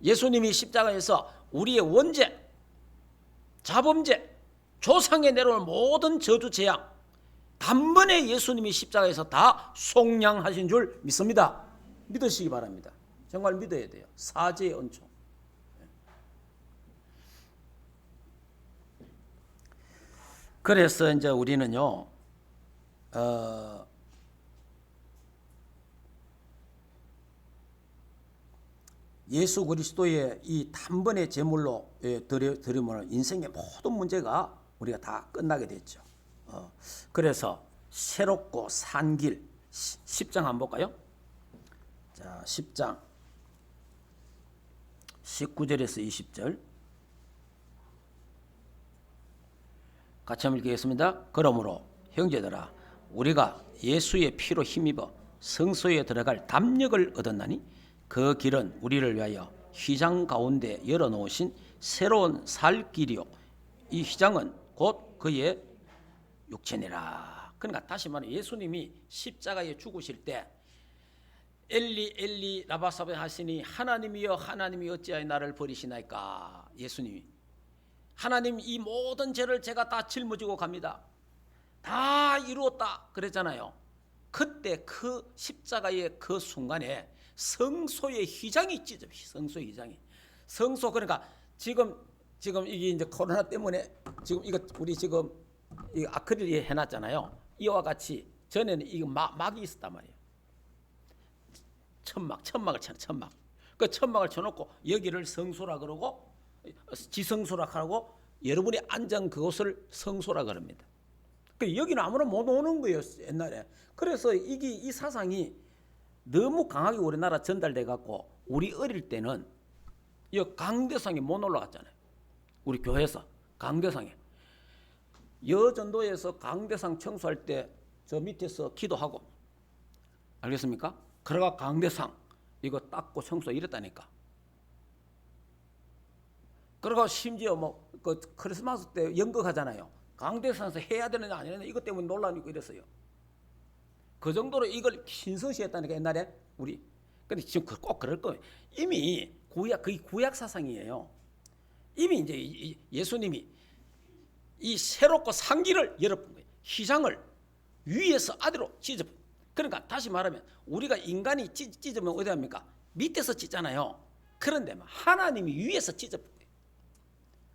예수님이 십자가에서 우리의 원죄, 자범죄, 조상에 내려올 모든 저주 재앙 단번에 예수님이 십자가에서 다 속량하신 줄 믿습니다. 믿으시기 바랍니다. 정말 믿어야 돼요. 사죄의恩宠. 그래서 이제 우리는요, 예수 그리스도의 이 단번에 제물로 드리면 인생의 모든 문제가 우리가 다 끝나게 됐죠. 그래서 새롭고 산 길, 10장 한번 볼까요? 자, 10장 19절에서 20절 같이 한번 읽겠습니다. 그러므로 형제들아 우리가 예수의 피로 힘입어 성소에 들어갈 담력을 얻었나니 그 길은 우리를 위하여 휘장 가운데 열어놓으신 새로운 살 길이요 이 휘장은 곧 그의 육체니라. 그러니까 다시 말해 예수님이 십자가에 죽으실 때 엘리 엘리 라바사베 하시니 하나님이여 하나님이 어찌하여 나를 버리시나이까. 예수님이 하나님 이 모든 죄를 제가 다 짊어지고 갑니다. 다 이루었다 그랬잖아요. 그때 그 십자가의 그 순간에 성소의 휘장이 찢어져. 성소의 휘장이. 성소 그러니까 지금 이게 이제 코로나 때문에 지금 이거 우리 지금 이 아크릴 해놨잖아요. 이와 같이 전에는 이거 막이 있었단 말이에요. 천막을 쳐요. 천막. 그 천막을 쳐놓고 여기를 성소라 그러고 지성소라 하고 여러분이 앉은 그곳을 성소라 그럽니다. 그 여기는 아무나 못 오는 거예요 옛날에. 그래서 이게 이 사상이 너무 강하게 우리나라 전달돼 갖고 우리 어릴 때는 이 강대상에 못 올라갔잖아요. 우리 교회에서 강대상에 여전도에서 강대상 청소할 때 저 밑에서 기도하고 알겠습니까? 그러가 강대상 이거 닦고 청소 이랬다니까. 그러고 심지어 뭐 그 크리스마스 때 연극하잖아요. 강대상에서 해야 되느냐 안 해야 되느냐 이것 때문에 논란이 있고 이랬어요. 그 정도로 이걸 신성시했다니까 옛날에 우리. 근데 지금 꼭 그럴 거예요. 이미 거의 구약 사상이에요. 이미 이제 예수님이 이 새롭고 산 길을 열어본 거예요. 휘장을 위에서 아래로 찢어. 그러니까 다시 말하면 우리가 인간이 찢으면 어디 합니까? 밑에서 찢잖아요. 그런데 하나님이 위에서 찢어.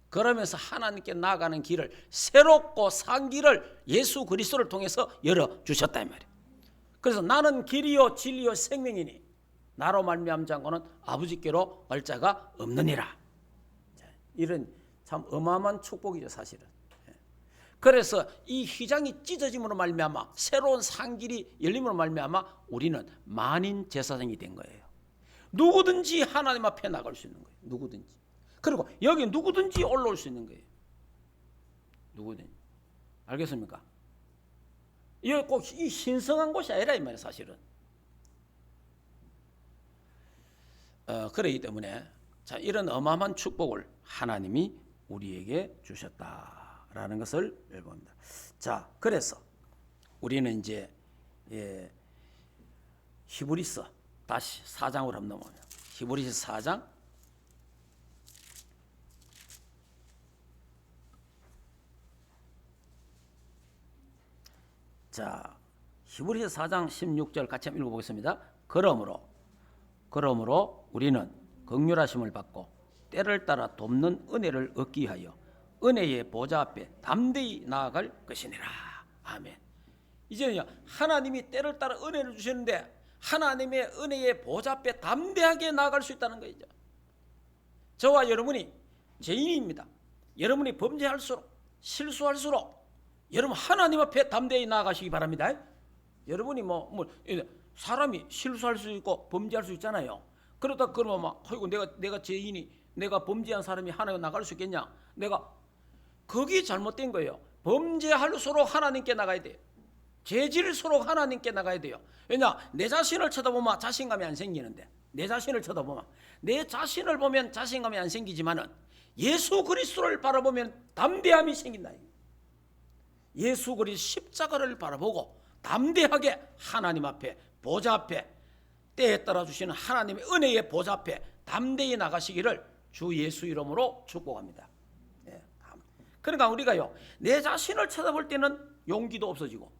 그러면서 하나님께 나아가는 길을 새롭고 산 길을 예수 그리스도를 통해서 열어주셨다 이 말이에요. 그래서 나는 길이요 진리요 생명이니 나로 말미암지 않고는 아버지께로 갈 자가 없느니라. 이런 참 어마어마한 축복이죠 사실은. 그래서 이 휘장이 찢어짐으로 말미암아 새로운 산 길이 열림으로 말미암아 우리는 만인 제사장이 된 거예요. 누구든지 하나님 앞에 나갈 수 있는 거예요. 누구든지. 그리고 여기 누구든지 올라올 수 있는 거예요. 누구든지. 알겠습니까? 이거 꼭 이 신성한 곳이 아니라 이 말이에요 사실은. 그렇기 때문에 자 이런 어마어마한 축복을 하나님이 우리에게 주셨다라는 것을 봅니다. 자 그래서 우리는 이제 히브리서 다시 4장으로 한번 넘어가요. 히브리서 4장 자 히브리서 4장 16절 같이 한번 읽어보겠습니다. 그러므로 우리는 긍휼하심을 받고 때를 따라 돕는 은혜를 얻기 위하여 은혜의 보좌 앞에 담대히 나아갈 것이니라. 아멘. 이제는요 하나님이 때를 따라 은혜를 주시는데 하나님의 은혜의 보좌 앞에 담대하게 나아갈 수 있다는 거죠. 저와 여러분이 죄인입니다. 여러분이 범죄할수록 실수할수록 여러분 하나님 앞에 담대히 나아가시기 바랍니다. 여러분이 사람이 실수할 수 있고 범죄할 수 있잖아요. 그러다 그러면 아이고 내가 죄인이 내가 범죄한 사람이 하나님 나갈 수 있겠냐? 그게 잘못된 거예요. 범죄할수록 하나님께 나가야 돼요. 죄질수록 하나님께 나가야 돼요. 왜냐? 내 자신을 쳐다보면 자신감이 안 생기는데 내 자신을 쳐다보면 내 자신을 보면 자신감이 안 생기지만은 예수 그리스도를 바라보면 담대함이 생긴다. 예수 그리스도 십자가를 바라보고 담대하게 하나님 앞에 보좌 앞에 때에 따라 주시는 하나님의 은혜의 보좌 앞에 담대히 나가시기를 주 예수 이름으로 축복합니다. 예. 그러니까 우리가요, 내 자신을 쳐다볼 때는 용기도 없어지고,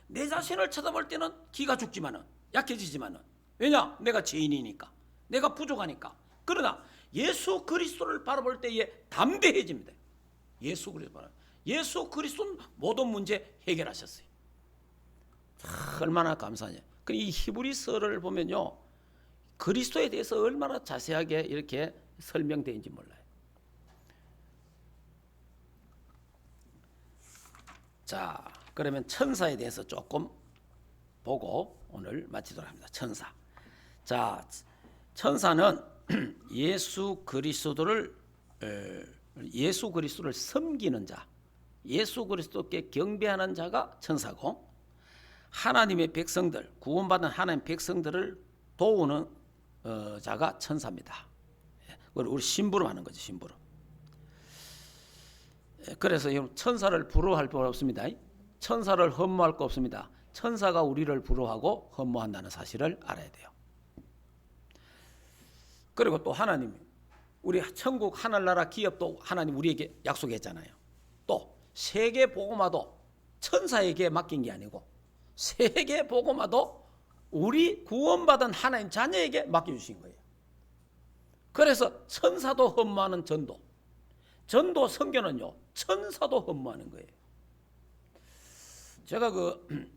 내 자신을 쳐다볼 때는 기가 죽지만은, 약해지지만은, 왜냐? 내가 죄인이니까, 내가 부족하니까. 그러나 예수 그리스도를 바라볼 때에 담대해집니다. 예수 그리스도는 모든 문제 해결하셨어요. 얼마나 감사하냐. 이 히브리서를 보면요, 그리스도에 대해서 얼마나 자세하게 이렇게 설명되는지 몰라요. 자, 그러면 천사에 대해서 조금 보고 오늘 마치도록 합니다. 천사. 자, 천사는 예수 그리스도를 섬기는 자, 예수 그리스도께 경배하는 자가 천사고, 하나님의 백성들, 구원받은 하나님의 백성들을 도우는 자가 천사입니다. 우리 심부름 하는 거죠, 심부름. 그래서 천사를 부러워할 거 없습니다. 천사를 흠모할 거 없습니다. 천사가 우리를 부러워하고 흠모한다는 사실을 알아야 돼요. 그리고 또 하나님, 우리 천국 하늘나라 기업도 하나님 우리에게 약속했잖아요. 또 세계 복음화도 천사에게 맡긴 게 아니고 세계 복음화도 우리 구원받은 하나님 자녀에게 맡겨주신 거예요. 그래서 천사도 흠모하는 전도 선교는요, 천사도 흠모하는 거예요. 제가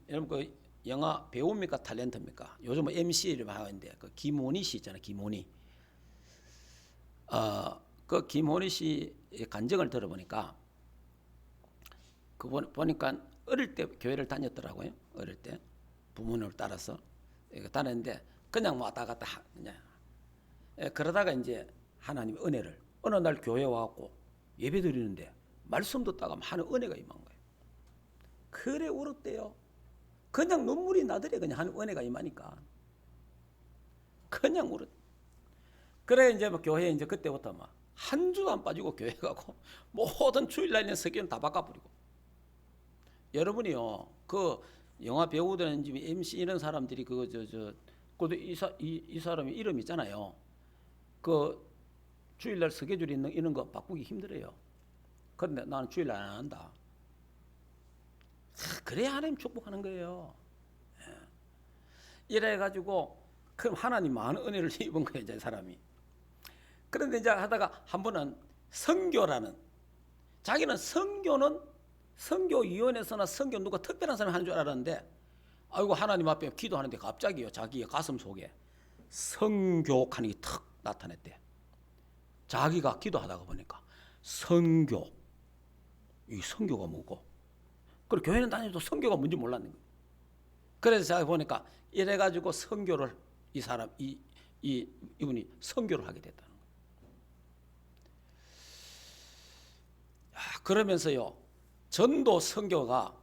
여러분 영화 배우입니까 탤런트입니까? 요즘 MC를 하는데 김원희 씨 있잖아요, 김원희. 김원희 씨의 간증을 들어보니까 보니까 어릴 때 교회를 다녔더라고요. 어릴 때 부모님을 따라서 다녔는데 그냥 왔다 갔다 그냥. 그러다가 이제 하나님의 은혜를 어느 날 교회 와갖고 예배 드리는데 말씀 듣다가 하는 은혜가 임한 거예요. 그래 울었대요. 그냥 눈물이 나더래. 그냥 하는 은혜가 임하니까 그냥 울었. 그래 이제 교회 이제 그때부터 한 주도 안 빠지고 교회 가고 모든 주일날에는 설교는 다 바꿔버리고. 여러분이요, 영화 배우들은 MC 이런 사람들이 이 사람이 이름 있잖아요. 주일날 스케줄 이런 거 바꾸기 힘들어요. 그런데 나는 주일날 안 한다. 그래야 하나님 축복하는 거예요. 이래가지고 그럼 하나님 많은 은혜를 입은 거예요, 이제 사람이. 그런데 이제 하다가 한 번은 선교라는, 자기는 선교위원회에서나 선교 누가 특별한 사람이 하는 줄 알았는데, 아이고 하나님 앞에 기도하는데 갑자기요, 자기의 가슴 속에 선교하는 게 탁 나타났대. 자기가 기도하다가 보니까 이 선교가 뭐고, 그리고 교회는 다니도 선교가 뭔지 몰랐는 거예요. 그래서 제가 보니까 이래가지고 선교를 이분이 선교를 하게 됐다는 거예요. 그러면서요, 전도 선교가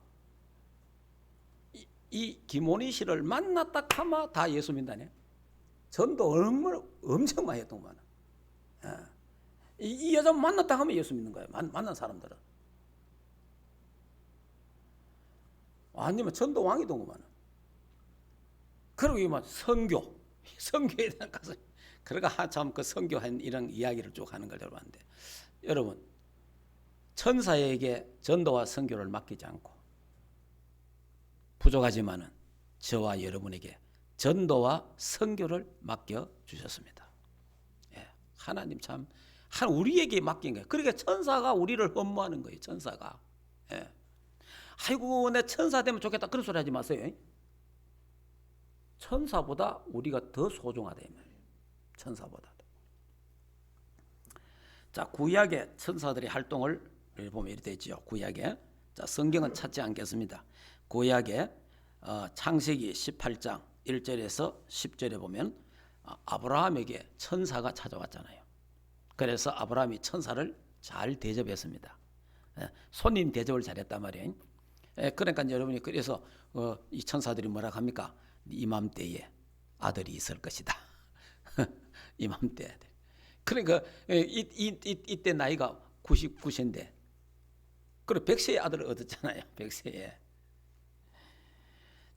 이 김원희 씨를 만났다 하면 다 예수 믿다네. 전도 엄청 많이 했던 거만. 이 여자 만났다 하면 예수 믿는 거예요. 만난 사람들은. 아니면 전도 왕이 된 거만. 그리고 이만 선교에 대한 가서 그러니까 한참 선교한 이런 이야기를 쭉 하는 걸 들어봤는데, 여러분 천사에게 전도와 선교를 맡기지 않고 부족하지만은 저와 여러분에게 전도와 선교를 맡겨 주셨습니다. 하나님 참 우리에게 맡긴 거예요. 그러니까 천사가 우리를 흠모하는 거예요. 천사가. 아이고 내 천사 되면 좋겠다 그런 소리 하지 마세요. 천사보다 우리가 더 소중하다 이 말이에요. 천사보다. 자, 구약의 천사들의 활동을 보면 이렇게 되죠. 구약에. 자, 성경은 찾지 않겠습니다. 구약에 창세기 18장 1절에서 10절에 보면 아브라함에게 천사가 찾아왔잖아요. 그래서 아브라함이 천사를 잘 대접했습니다. 손님 대접을 잘했단 말이에요. 그러니까 여러분이 그래서 이 천사들이 뭐라 합니까? 이맘때에 아들이 있을 것이다. 이맘때. 그러니까 이때 나이가 99세인데 그리고 백세의 아들을 얻었잖아요. 백세에.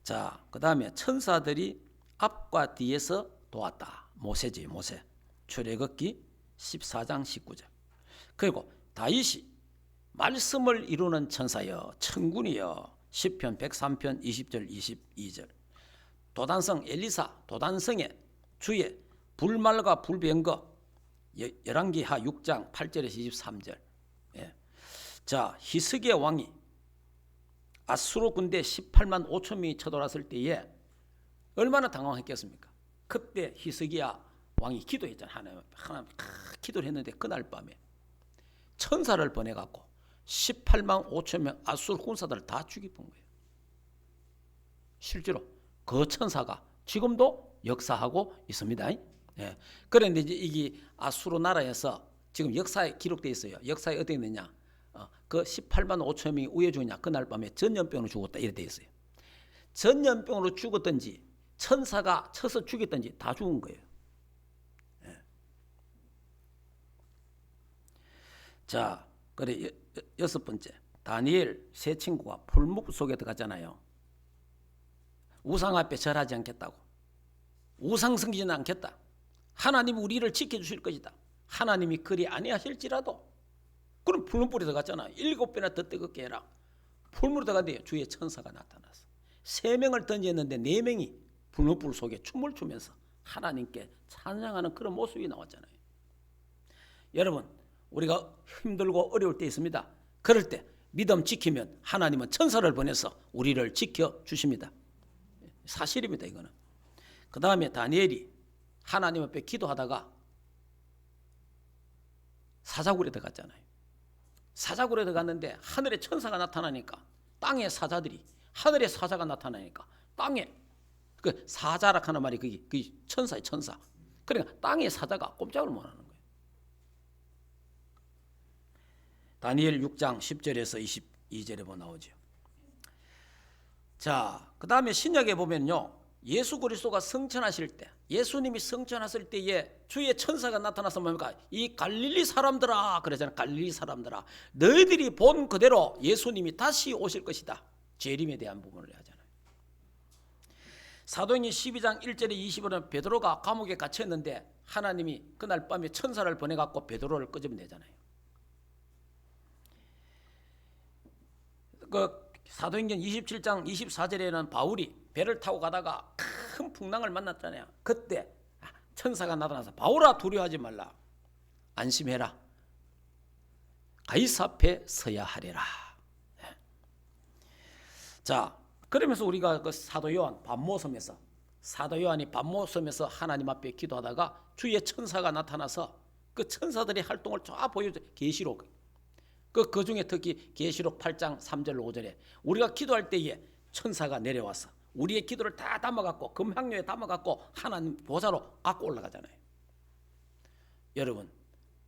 자, 그 다음에 천사들이 앞과 뒤에서 도왔다. 모세지, 모세. 출애굽기 14장 19절. 그리고 다윗이 말씀을 이루는 천사여, 천군이여. 시편 103편 20절 22절. 도단성 엘리사, 도단성에 주의 불말과 불병거. 열왕기하 6장 8절에서 23절. 예. 자, 히스기야 왕이 아수르 군대 18만 5천 명이 쳐들어왔을 때에 얼마나 당황했겠습니까? 그때 히스기야 왕이 기도했잖아요. 하나님 기도를 했는데 그날 밤에 천사를 보내갖고 18만 5천 명 아수르 군사들을 다 죽이본 거예요. 실제로 그 천사가 지금도 역사하고 있습니다. 예. 그런데 이제 이게 아수르 나라에서 지금 역사에 기록되어 있어요. 역사에 어떻게 있느냐? 그 18만 5천 명이 왜 죽었냐? 그날 밤에 전염병으로 죽었다 이렇게 되어 있어요. 전염병으로 죽었든지 천사가 쳐서 죽였든지 다 죽은 거예요. 예. 자, 그래 여섯 번째, 다니엘 세 친구가 풀무 속에 들어갔잖아요. 우상 앞에 절하지 않겠다고. 우상 섬기지는 않겠다. 하나님이 우리를 지켜주실 것이다. 하나님이 그리 아니하실지라도. 그럼 풀무불에 들어갔잖아. 7배나 더 뜨겁게 해라. 풀무로 들어갔는데 주의 천사가 나타났어. 3명을 던졌는데 4명이 풀무불 속에 춤을 추면서 하나님께 찬양하는 그런 모습이 나왔잖아요. 여러분, 우리가 힘들고 어려울 때 있습니다. 그럴 때 믿음 지키면 하나님은 천사를 보내서 우리를 지켜주십니다. 사실입니다, 이거는. 그 다음에 다니엘이 하나님 앞에 기도하다가 사자굴에 들어갔잖아요. 사자굴에 들어갔는데 하늘에 천사가 나타나니까 땅의 사자들이, 하늘의 사자가 나타나니까 땅에, 그 사자라 하는 말이 그게 천사의 천사. 그러니까 땅의 사자가 꼼짝을 못하는 거예요. 다니엘 6장 10절에서 22절에 보면 나오죠. 자, 그 다음에 신약에 보면요, 예수 그리스도가 성천하실 때, 예수님이 성천하실 때에 주의 천사가 나타나서 뭡니까? 이 갈릴리 사람들아, 그러잖아요. 갈릴리 사람들아, 너희들이 본 그대로 예수님이 다시 오실 것이다. 재림에 대한 부분을 하잖아요. 사도행전 12장 1절에 20절은 베드로가 감옥에 갇혔는데 하나님이 그날 밤에 천사를 보내갖고 베드로를 끄집어내잖아요. 그 사도행전 27장 24절에는 바울이 배를 타고 가다가 큰 풍랑을 만났잖아요. 그때 천사가 나타나서 바울아 두려워하지 말라. 안심해라. 가이사 앞에 서야 하리라. 자, 그러면서 우리가 그 사도 요한 반모섬에서, 사도 요한이 반모섬에서 하나님 앞에 기도하다가 주의 천사가 나타나서 그 천사들의 활동을 쫙 보여줘. 계시록. 그 중에 특히 계시록 8장 3절 5절에 우리가 기도할 때에 천사가 내려와서 우리의 기도를 다 담아갖고 금향료에 담아갖고 하나님 보좌로 갖고 올라가잖아요. 여러분,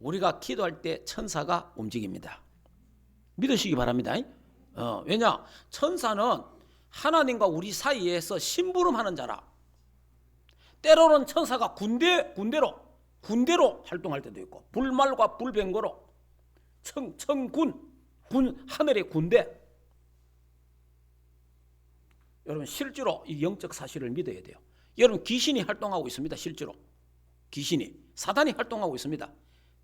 우리가 기도할 때 천사가 움직입니다. 믿으시기 바랍니다. 왜냐? 천사는 하나님과 우리 사이에서 심부름하는 자라. 때로는 천사가 군대로 활동할 때도 있고, 불말과 불병거로 청군, 하늘의 군대. 여러분, 실제로 이 영적 사실을 믿어야 돼요. 여러분, 귀신이 활동하고 있습니다. 실제로 귀신이, 사단이 활동하고 있습니다.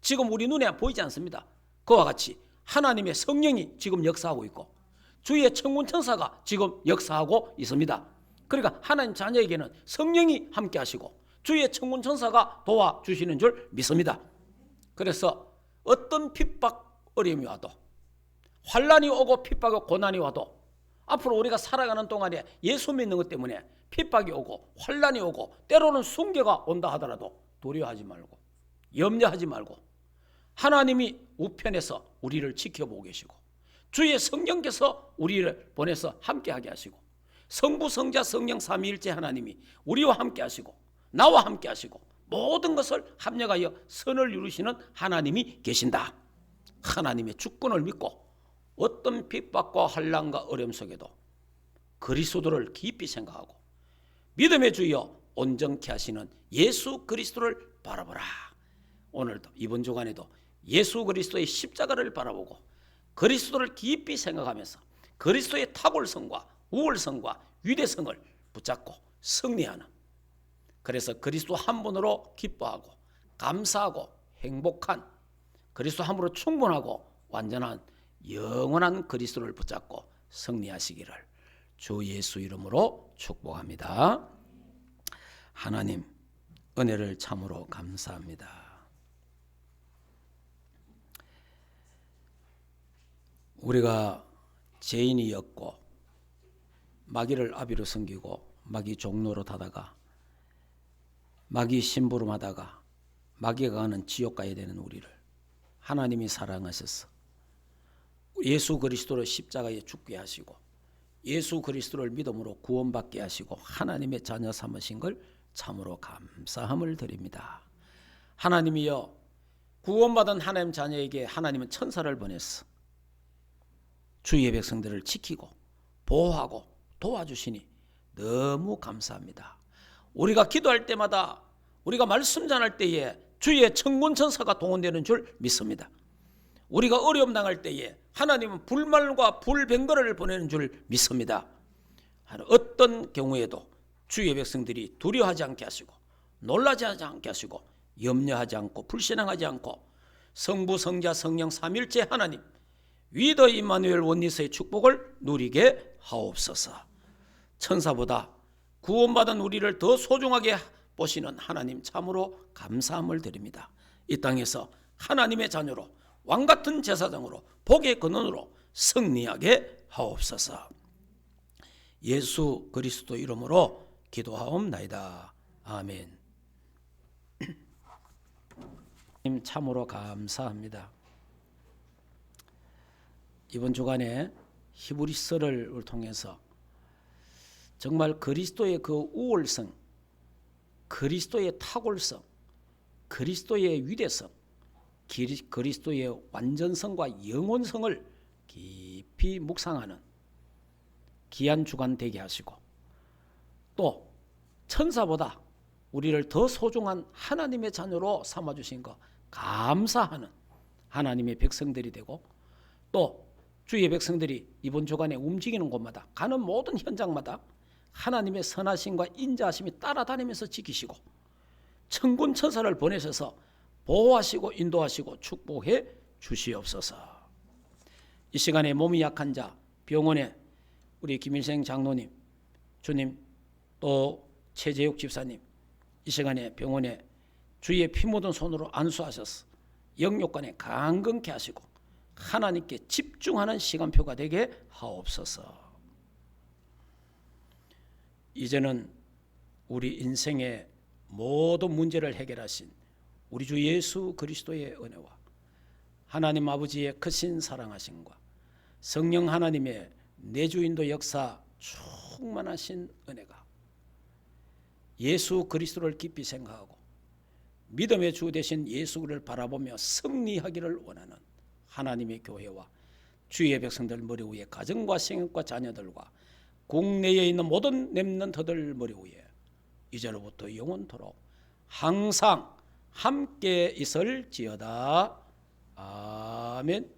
지금 우리 눈에 보이지 않습니다. 그와 같이 하나님의 성령이 지금 역사하고 있고 주의 천군 천사가 지금 역사하고 있습니다. 그러니까 하나님 자녀에게는 성령이 함께 하시고 주의 천군 천사가 도와주시는 줄 믿습니다. 그래서 어떤 핍박, 어려움이 와도, 환난이 오고 핍박과 고난이 와도 앞으로 우리가 살아가는 동안에 예수 믿는 것 때문에 핍박이 오고 환난이 오고 때로는 순교가 온다 하더라도 두려워하지 말고 염려하지 말고 하나님이 우편에서 우리를 지켜보고 계시고 주의 성령께서 우리를 보내서 함께하게 하시고 성부 성자 성령 삼위일체 하나님이 우리와 함께 하시고 나와 함께 하시고 모든 것을 합력하여 선을 이루시는 하나님이 계신다. 하나님의 주권을 믿고 어떤 핍박과 환난과 어려움 속에도 그리스도를 깊이 생각하고 믿음의 주여 온전케 하시는 예수 그리스도를 바라보라. 오늘도 이번 주간에도 예수 그리스도의 십자가를 바라보고 그리스도를 깊이 생각하면서 그리스도의 탁월성과 우월성과 위대성을 붙잡고 승리하는, 그래서 그리스도 한 분으로 기뻐하고 감사하고 행복한, 그리스도 한 분으로 충분하고 완전한 영원한 그리스도를 붙잡고 승리하시기를 주 예수 이름으로 축복합니다. 하나님 은혜를 참으로 감사합니다. 우리가 죄인이었고 마귀를 아비로 섬기고 마귀 종로로 타다가 마귀 심부름하다가 마귀가 가는 지옥 가야 되는 우리를 하나님이 사랑하셔서 예수 그리스도를 십자가에 죽게 하시고 예수 그리스도를 믿음으로 구원받게 하시고 하나님의 자녀 삼으신 걸 참으로 감사함을 드립니다. 하나님이여, 구원받은 하나님 자녀에게 하나님은 천사를 보냈어. 주의 백성들을 지키고 보호하고 도와주시니 너무 감사합니다. 우리가 기도할 때마다, 우리가 말씀 전할 때에 주의 천군 천사가 동원되는 줄 믿습니다. 우리가 어려움 당할 때에 하나님은 불말과 불병거를 보내는 줄 믿습니다. 어떤 경우에도 주의 백성들이 두려워하지 않게 하시고 놀라지 않게 하시고 염려하지 않고 불신앙하지 않고 성부 성자 성령 삼일째 하나님 위더 임마누엘 원리스의 축복을 누리게 하옵소서. 천사보다 구원받은 우리를 더 소중하게 보시는 하나님 참으로 감사함을 드립니다. 이 땅에서 하나님의 자녀로 왕같은 제사장으로 복의 근원으로 승리하게 하옵소서. 예수 그리스도 이름으로 기도하옵나이다. 아멘. 참으로 감사합니다. 이번 주간에 히브리서를 통해서 정말 그리스도의 그 우월성, 그리스도의 탁월성, 그리스도의 위대성, 그리스도의 완전성과 영원성을 깊이 묵상하는 귀한 주간 되게 하시고, 또 천사보다 우리를 더 소중한 하나님의 자녀로 삼아주신 것 감사하는 하나님의 백성들이 되고, 또 주의 백성들이 이번 주간에 움직이는 곳마다, 가는 모든 현장마다 하나님의 선하심과 인자하심이 따라다니면서 지키시고 천군 천사를 보내셔서 보호하시고 인도하시고 축복해 주시옵소서. 이 시간에 몸이 약한 자, 병원에 우리 김일생 장로님, 주님, 또 최재욱 집사님, 이 시간에 병원에 주의 피 묻은 손으로 안수하셔서 영육간에 강건케 하시고 하나님께 집중하는 시간표가 되게 하옵소서. 이제는 우리 인생의 모든 문제를 해결하신 우리 주 예수 그리스도의 은혜와 하나님 아버지의 크신 사랑하심과 성령 하나님의 내주인도 역사 충만하신 은혜가 예수 그리스도를 깊이 생각하고 믿음의 주 되신 예수를 바라보며 승리하기를 원하는 하나님의 교회와 주의 백성들 머리 위에 가정과 생업과 자녀들과 국내에 있는 모든 렘넌트들 머리 위에 이제로부터 영원토록 항상 함께 있을지어다. 아멘.